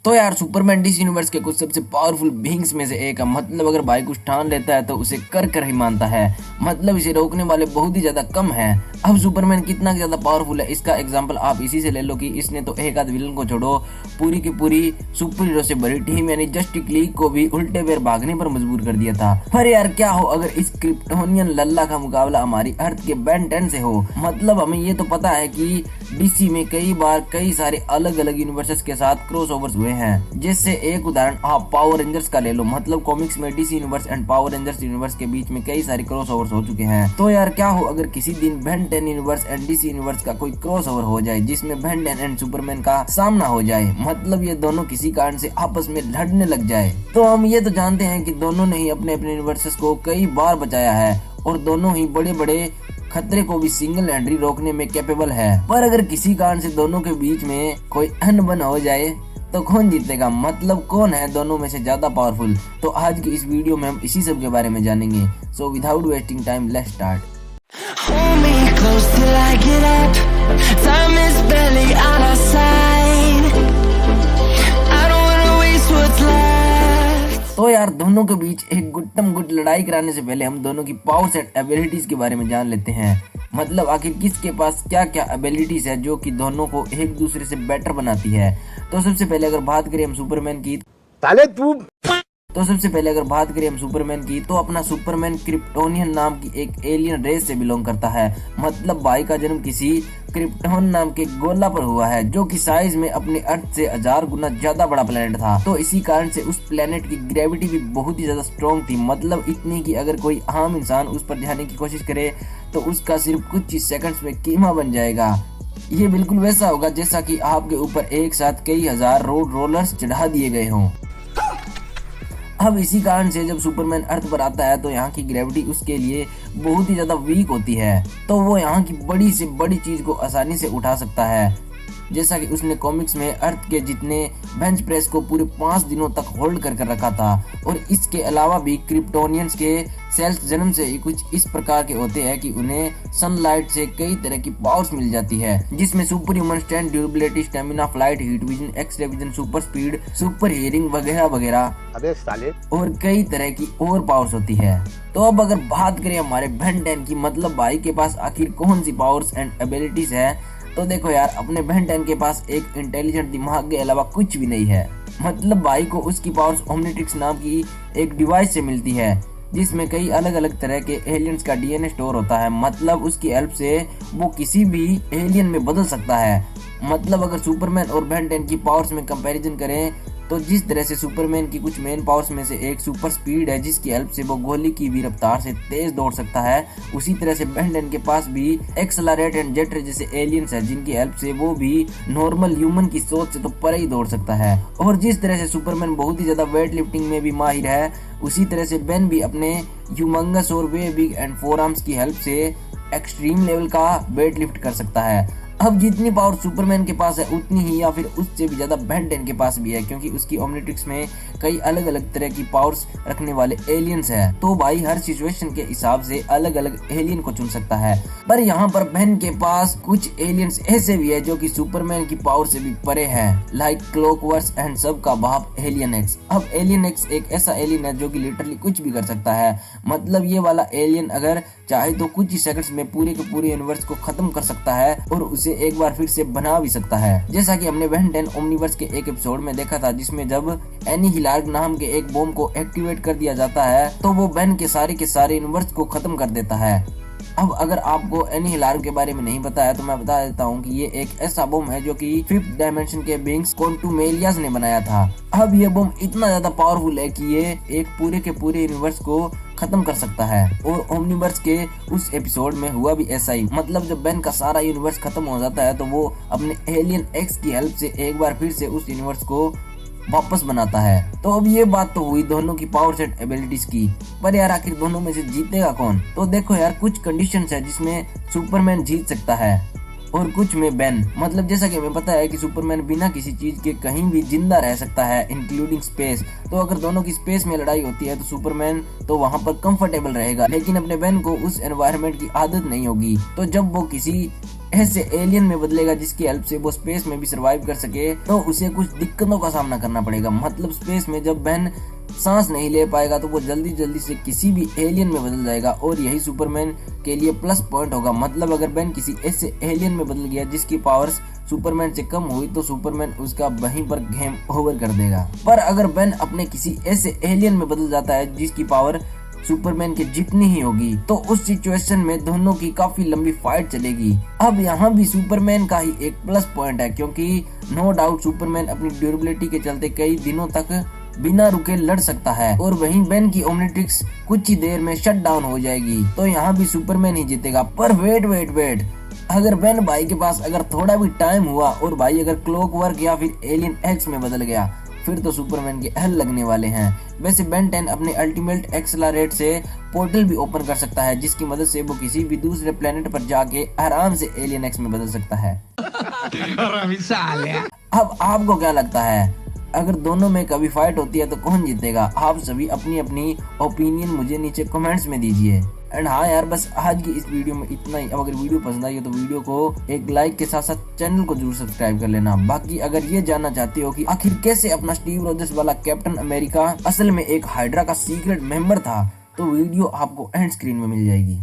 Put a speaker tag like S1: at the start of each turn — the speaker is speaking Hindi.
S1: तो यार सुपरमैन डीसी यूनिवर्स के कुछ सबसे पावरफुल बीइंग्स में से एक है। मतलब अगर भाई कुछ ठान लेता है तो उसे कर कर ही मानता है। मतलब इसे रोकने वाले बहुत ही ज्यादा कम है। अब सुपरमैन कितना ज्यादा पावरफुल है इसका एग्जांपल आप इसी से ले लो कि इसने तो एक आध विलन को छोड़ो पूरी की पूरी सुपर हीरो से भरी टीम यानी जस्टिस लीग को भी उल्टे पैर भागने पर मजबूर कर दिया था। पर यार क्या हो अगर इस क्रिप्टोनियन लल्ला का मुकाबला हमारी अर्थ के बेन 10 से हो। मतलब हमें ये तो पता है कि डीसी में कई बार कई सारे अलग अलग यूनिवर्सेस के साथ क्रॉसओवर्स हुए हैं। जैसे एक उदाहरण आप पावर रेंजर्स का ले लो। मतलब कॉमिक्स में DC universe and power rangers universe के बीच में कई सारे क्रॉसओवर्स हो चुके हैं। तो यार क्या हो अगर किसी दिन Ben 10 universe and DC universe का कोई क्रॉसओवर हो जाए जिसमें बेन 10 एंड सुपरमैन का सामना हो जाए। मतलब ये दोनों किसी कारण से आपस में लड़ने लग जाए। तो हम ये तो जानते हैं कि दोनों ने ही अपने अपने यूनिवर्सेस को कई बार बचाया है और दोनों ही बड़े बड़े खतरे को भी सिंगल हैंडली रोकने में कैपेबल है। पर अगर किसी कारण से दोनों के बीच में कोई अनबन हो जाए तो कौन जीतेगा। मतलब कौन है दोनों में से ज्यादा पावरफुल। तो आज की इस वीडियो में हम इसी सब के बारे में जानेंगे। So without wasting time let's start.
S2: Hold me close till I get up. Time is barely on our side. I don't wanna waste what's left.
S1: तो यार दोनों के बीच एक गुट्टम गुट लड़ाई कराने से पहले हम दोनों की पावर्स एंड एबिलिटीज के बारे में जान लेते हैं। मतलब आखिर किसके पास क्या क्या एबिलिटीज है जो कि दोनों को एक दूसरे से बेटर बनाती है। तो सबसे पहले अगर बात करें हम सुपरमैन की तो अपना सुपरमैन क्रिप्टोनियन नाम की एक एलियन रेस से बिलोंग करता है। मतलब भाई का जन्म किसी क्रिप्टोन नाम के गोला पर हुआ है जो कि साइज में अपने अर्थ से 1000 गुना ज्यादा बड़ा प्लेनेट था। तो इसी कारण से उस प्लेनेट की ग्रेविटी भी बहुत ही ज्यादा स्ट्रॉन्ग थी। मतलब इतनी कि अगर कोई आम इंसान उस पर जाने की कोशिश करे तो उसका सिर्फ कुछ ही सेकंड्स में कीमा बन जाएगा। ये बिल्कुल वैसा होगा जैसा कि आपके ऊपर एक साथ कई हजार रोड रोलर्स चढ़ा दिए गए हों। अब इसी कारण से जब सुपरमैन अर्थ पर आता है तो यहाँ की ग्रेविटी उसके लिए बहुत ही ज्यादा वीक होती है। तो वो यहाँ की बड़ी से बड़ी चीज को आसानी से उठा सकता है। जैसा कि उसने कॉमिक्स में अर्थ के जितने बेंच प्रेस को पूरे 5 दिनों तक होल्ड कर रखा था। और इसके अलावा भी क्रिप्टोनियंस के सेल्स जन्म से ही कुछ इस प्रकार के होते हैं कि उन्हें सनलाइट से कई तरह की पावर्स मिल जाती है जिसमें super human strength, durability, stamina, flight, heat vision, x-ray vision, super speed, super hearing वगैरह वगैरह। अबे साले। और कई तरह की और पावर्स होती है। तो अब अगर बात करें हमारे बेन 10 की, मतलब भाई के पास आखिर कौन सी पावर्स एंड एबिलिटीज है। तो देखो यार अपने बेन 10 के पास एक इंटेलिजेंट दिमाग के अलावा कुछ भी नहीं है। मतलब भाई को उसकी पावर्स ओमनिट्रिक्स नाम की एक डिवाइस से मिलती है जिसमें कई अलग अलग तरह के एलियंस का डीएनए स्टोर होता है। मतलब उसकी हेल्प से वो किसी भी एलियन में बदल सकता है। मतलब अगर सुपरमैन और बेन 10 की पावर्स में कंपैरिजन करें तो जिस तरह से सुपरमैन की कुछ मेन पावर्स में से एक सुपर स्पीड है जिसकी हेल्प से वो गोली की भी रफ्तार से तेज दौड़ सकता है, उसी तरह से बेन 10 के पास भी एक्सेलरेट एंड जेट जैसे एलियंस है जिनकी हेल्प से वो भी नॉर्मल ह्यूमन की सोच से तो परे ही दौड़ सकता है। और जिस तरह से सुपरमैन बहुत ही ज्यादा वेट लिफ्टिंग में भी माहिर है उसी तरह से बेन भी अपने ह्यूमंगस और वे बिग एंड फोर आर्म्स की हेल्प से एक्सट्रीम लेवल का वेट लिफ्ट कर सकता है। अब जितनी पावर सुपरमैन के पास है उतनी ही या फिर उससे भी ज्यादा बेन 10 के पास भी है क्योंकि उसकी ओमनिट्रिक्स में कई अलग अलग तरह की पावर्स रखने वाले एलियंस है। तो भाई हर सिचुएशन के हिसाब से अलग अलग एलियन को चुन सकता है। पर यहाँ पर बेन के पास कुछ एलियंस ऐसे भी है जो कि सुपरमैन की पावर से भी परे है, लाइक क्लॉकवर्क्स एंड सब का बाप एलियन एक्स। अब एलियन एक्स एक ऐसा एलियन है जो कि लिटरली कुछ भी कर सकता है। मतलब ये वाला एलियन अगर चाहे तो कुछ ही सेकंड्स में पूरे के पूरे यूनिवर्स को खत्म कर सकता है और उसे एक बार फिर से बना भी सकता है। जैसा कि हमने बेन 10 ओमनिवर्स के एक एपिसोड में देखा था जिसमें जब एनिहिलार्ग नाम के एक बॉम्ब को एक्टिवेट कर दिया जाता है तो वो बेन के सारे यूनिवर्स को खत्म कर देता है। अब अगर आपको एनिहिलार्ग के बारे में नहीं पता है तो मैं बता देता हूँ कि ये एक ऐसा बम है जो कि 5th डायमेंशन के बीइंग्स क्वांटुमेलियास ने बनाया था। अब ये बम इतना ज्यादा पावरफुल है कि ये एक पूरे के पूरे यूनिवर्स को खत्म कर सकता है। और ओमनिवर्स के उस एपिसोड में हुआ भी ऐसा ही। मतलब जब बेन का सारा यूनिवर्स खत्म हो जाता है तो वो अपने एलियन एक्स की हेल्प से एक बार फिर से उस यूनिवर्स को वापस बनाता है। तो अब ये बात तो हुई दोनों की पावर सेट एबिलिटीज की। पर यार आखिर दोनों में से जीतेगा कौन। तो देखो यार कुछ कंडीशंस है जिसमें सुपरमैन जीत सकता है और कुछ में बेन। मतलब जैसा कि हमें पता है कि सुपरमैन बिना किसी चीज के कहीं भी जिंदा रह सकता है इंक्लूडिंग स्पेस। तो अगर दोनों की स्पेस में लड़ाई होती है तो सुपरमैन तो वहां पर कंफर्टेबल रहेगा, लेकिन अपने बेन को उस एनवायरनमेंट की आदत नहीं होगी। तो जब वो किसी ऐसे एलियन में बदलेगा जिसकी हेल्प से वो स्पेस में भी सरवाइव कर सके, तो उसे कुछ दिक्कतों का सामना करना पड़ेगा। मतलब स्पेस में जब बेन सांस नहीं ले पाएगा तो वो जल्दी जल्दी से किसी भी एलियन में बदल जाएगा और यही सुपरमैन के लिए प्लस पॉइंट होगा। मतलब अगर बेन किसी ऐसे एलियन में बदल गया जिसकी पावर्स सुपरमैन से कम हुई तो सुपरमैन उसका वहीं पर गेम ओवर कर देगा। पर अगर बेन अपने किसी ऐसे एलियन में बदल जाता है जिसकी पावर सुपरमैन के जितनी ही होगी, तो उस सिचुएशन में दोनों की काफी लंबी फाइट चलेगी। अब यहाँ भी सुपरमैन का ही एक प्लस पॉइंट है, क्योंकि नो डाउट सुपरमैन अपनी ड्यूरेबिलिटी के चलते कई दिनों तक बिना रुके लड़ सकता है और वहीं बेन की ओमनिट्रिक्स कुछ ही देर में शट डाउन हो जाएगी, तो यहाँ भी सुपरमैन ही जीतेगा। पर वेट, अगर बेन भाई के पास अगर थोड़ा भी टाइम हुआ और भाई अगर क्लॉकवर्क या फिर एलियन एक्स में बदल गया, फिर तो सुपरमैन के हल लगने वाले हैं। वैसे बेन 10 अपने अल्टीमेट एक्सेलरेट से पोर्टल भी ओपन कर सकता है, जिसकी मदद से वो किसी भी दूसरे प्लेनेट पर जाके आराम से एलियन एक्स में बदल सकता है। अब आपको क्या लगता है, अगर दोनों में कभी फाइट होती है तो कौन जीतेगा? आप सभी अपनी अपनी ओपिनियन मुझे नीचे कमेंट्स में दीजिए। एंड हाँ यार, बस आज की इस वीडियो में इतना ही। अब अगर वीडियो पसंद आई हो तो वीडियो को एक लाइक के साथ साथ चैनल को जरूर सब्सक्राइब कर लेना। बाकी अगर ये जानना चाहते हो कि आखिर कैसे अपना स्टीव रोजर्स वाला कैप्टन अमेरिका असल में एक हाइड्रा का सीक्रेट मेंबर था, तो वीडियो आपको एंड स्क्रीन में मिल जाएगी।